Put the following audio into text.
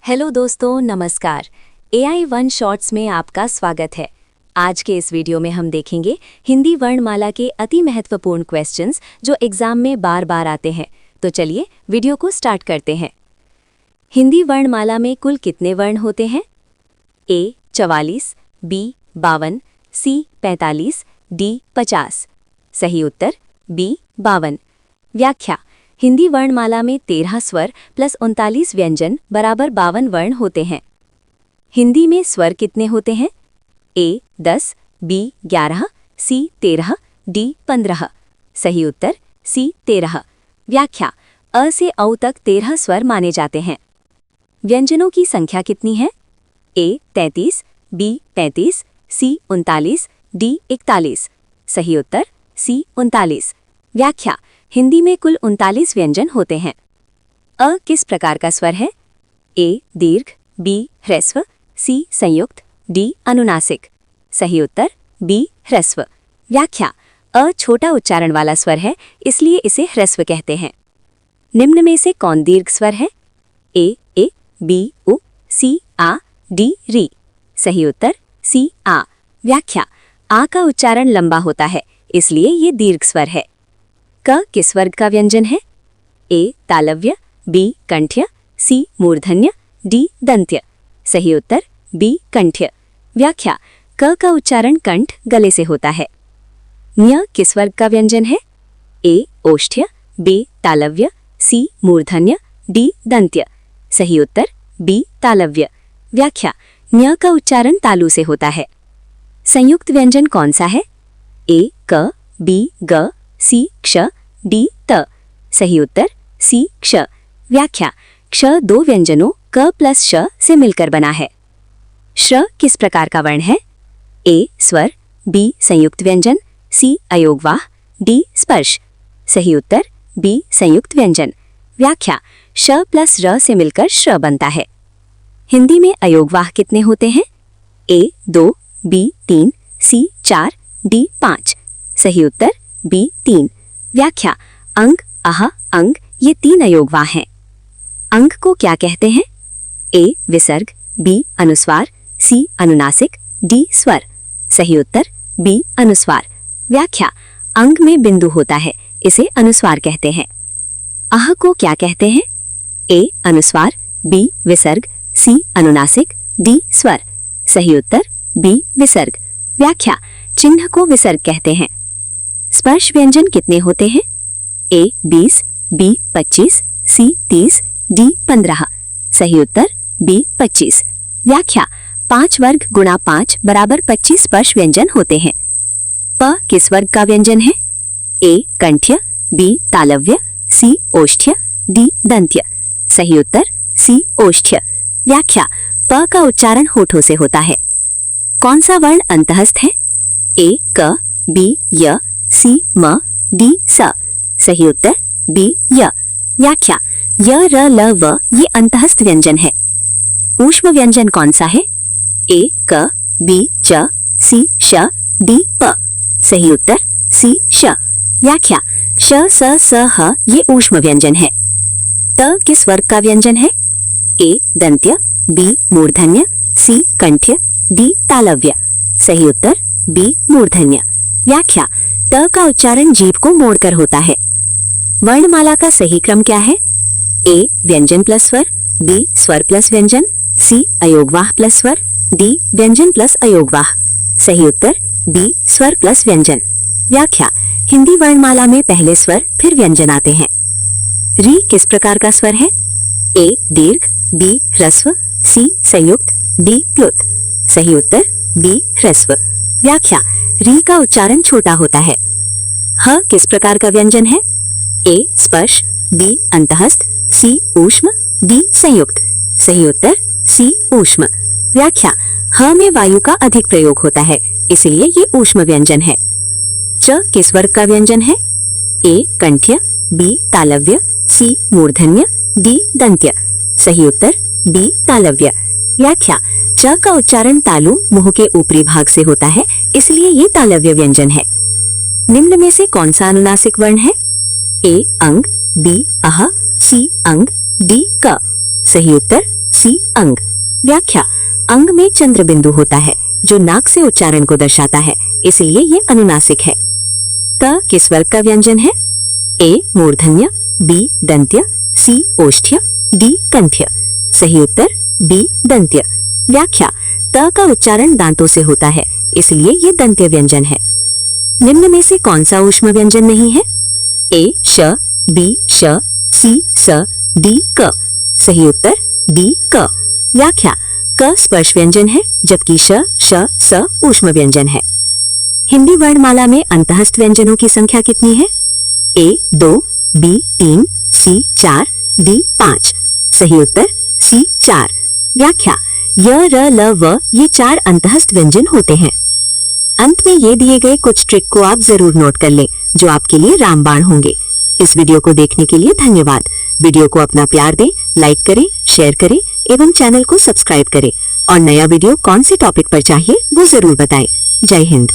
Hello दोस्तों, नमस्कार। AI1 shorts में आपका स्वागत है। आज के इस वीडियो में हम देखेंगे हिंदी वर्णमाला के अति महत्वपूर्ण क्वेश्चंस जो एग्जाम में बार बार आते हैं। तो चलिए वीडियो को स्टार्ट करते हैं। हिंदी वर्णमाला में कुल कितने वर्ण होते हैं? A 44, B 52, C 45, D 50। सही उत्तर B 52। व्याख्या: हिंदी वर्णमाला में 13 स्वर प्लस 39 व्यंजन बराबर 52 वर्ण होते हैं। हिंदी में स्वर कितने होते हैं? A 10, B 11, C 13, D 15। सही उत्तर C 13। व्याख्या: अ से औ तक 13 स्वर माने जाते हैं। व्यंजनों की संख्या कितनी है? A 33, B 35, C 39, D 41। सही उत्तर C 39। व्याख्या: हिंदी में कुल 39 व्यंजन होते हैं। अ किस प्रकार का स्वर है? A दीर्घ, B ह्रस्व, C संयुक्त, D अनुनासिक। सही उत्तर B ह्रस्व। व्याख्या: अ छोटा उच्चारण वाला स्वर है, इसलिए इसे ह्रस्व कहते हैं। निम्न में से कौन दीर्घ स्वर है? A ए, B उ, C आ, D री। सही उत्तर C आ। व्याख्या: आ का उच्चारण लंबा होता है, इसलिए ये दीर्घ स्वर है। क किस वर्ग का व्यंजन है? A तालव्य, B कंठ्य, C मूर्धन्य, D दंत्य। सही उत्तर B कंठ्य। व्याख्या: क का उच्चारण कंठ गले से होता है। ञ किस वर्ग का व्यंजन है? A ओष्ठ्य, B तालव्य, C मूर्धन्य, D दंत्य। सही उत्तर B तालव्य। व्याख्या: ञ का उच्चारण तालु से होता है। संयुक्त व्यंजन कौन सा है? A क, B ग, C क्ष, D त। सही उत्तर C क्ष। व्याख्या: क्ष दो व्यंजनों क प्लस श से मिलकर बना है। श्र किस प्रकार का वर्ण है? A स्वर, B संयुक्त व्यंजन, C अयोगवाह, D स्पर्श। सही उत्तर B संयुक्त व्यंजन। व्याख्या: श प्लस र से मिलकर श्र बनता है। हिंदी में अयोगवाह कितने होते हैं? A 2, B 3, C 4, D 5। सही उत्तर B 3। व्याख्या: अंग, अह, अंग ये 3 अयोगवाह हैं। अंग को क्या कहते हैं? A विसर्ग, B अनुस्वार, C अनुनासिक, D स्वर। सही उत्तर B अनुस्वार। व्याख्या: अंग में बिंदु होता है, इसे अनुस्वार कहते हैं। अह को क्या कहते हैं? A अनुस्वार, B विसर्ग, C अनुनासिक, D स्वर। सही उत्तर B विसर्ग। व्याख्या: चिन्ह को विसर्ग कहते हैं। स्पर्श व्यंजन कितने होते हैं? A 20, B 25, C 30, D 15। सही उत्तर B 25। व्याख्या: 5 वर्ग गुणा 5 बराबर 25 स्पर्श व्यंजन होते हैं। प किस वर्ग का व्यंजन है? A कंठ्य, B तालव्य, C ओष्ठ्य, D दंत्य। सही उत्तर C ओष्ठ्य। व्याख्या: प का उच्चारण होठों से होता है। कौन सा वर्ण अंतःस्थ है? A क, B य, C म, D स। सही उत्तर B य। व्याख्या: य र ल व ये अंतःस्थ व्यंजन है। ऊष्म व्यंजन कौन सा है? A क, B च, C श, D प। सही उत्तर C श। व्याख्या: श स स ह ये ऊष्म व्यंजन है। त किस वर्ग का व्यंजन है? A दंत्य, B मूर्धन्य, C कंठ्य, D तालव्य। सही उत्तर B मूर्धन्य। व्याख्या: त का उच्चारण जीभ को मोड़कर होता है। वर्णमाला का सही क्रम क्या है? A व्यंजन प्लस स्वर, B स्वर प्लस व्यंजन, C अयोगवाह प्लस स्वर, D व्यंजन प्लस अयोगवाह। सही उत्तर B स्वर प्लस व्यंजन। व्याख्या: हिंदी वर्णमाला में पहले स्वर फिर व्यंजन आते हैं। री किस प्रकार का स्वर है? A दीर्घ, B ह्रस्व, C संयुक्त, D प्लुत। सही उत्तर B ह्रस्व। व्याख्या: री का उच्चारण छोटा होता है। ह किस प्रकार का व्यंजन है? A स्पर्श, B अंतःस्थ, C ऊष्म, D संयुक्त। सही उत्तर C ऊष्म। व्याख्या: ह में वायु का अधिक प्रयोग होता है, इसलिए ये ऊष्म व्यंजन है। च किस वर्ग का व्यंजन है? A कंठ्य, B तालव्य, C मूर्धन्य, D दंत्य। सही उत्तर D तालव्य। व्याख्या: च का उच्चारण तालु मुंह के ऊपरी भाग से होता है, इसलिए ये तालव्य व्यंजन है। निम्न में से कौन सा अनुनासिक वर्ण है? A अंग, B अह, C अंग, D क। सही उत्तर सी अंग। व्याख्या, अंग में चंद्र बिंदु होता है जो नाक से उच्चारण को दर्शाता है, इसलिए ये अनुनासिक है। त किस वर्ग का व्यंजन है? ए मूर्धन्य, बी दंत्य, सी ओष्ठ्य, डी कंठ्य। सही उत्तर बी दंत्य। व्याख्या, त का उच्चारण दांतों से होता है, इसलिए ये दंत्य व्यंजन है। निम्न में से कौन सा ऊष्म व्यंजन नहीं है? ए श, बी श, सी स, डी क। सही उत्तर डी क। व्याख्या, क स्पर्श व्यंजन है जबकि श श स ऊष्म व्यंजन है। हिंदी वर्णमाला में अंतःस्थ व्यंजनों की संख्या कितनी है? ए 2, बी 3, सी 4, डी 5। सही उत्तर सी 4। व्याख्या, य र ल व ये 4 अंतःस्थ व्यंजन होते हैं। अंत में ये दिए गए कुछ ट्रिक को आप जरूर नोट कर लें जो आपके लिए रामबाण होंगे। इस वीडियो को देखने के लिए धन्यवाद। वीडियो को अपना प्यार दें, लाइक करें, शेयर करें एवं चैनल को सब्सक्राइब करें और नया वीडियो कौन से टॉपिक पर चाहिए वो जरूर बताएं। जय हिंद।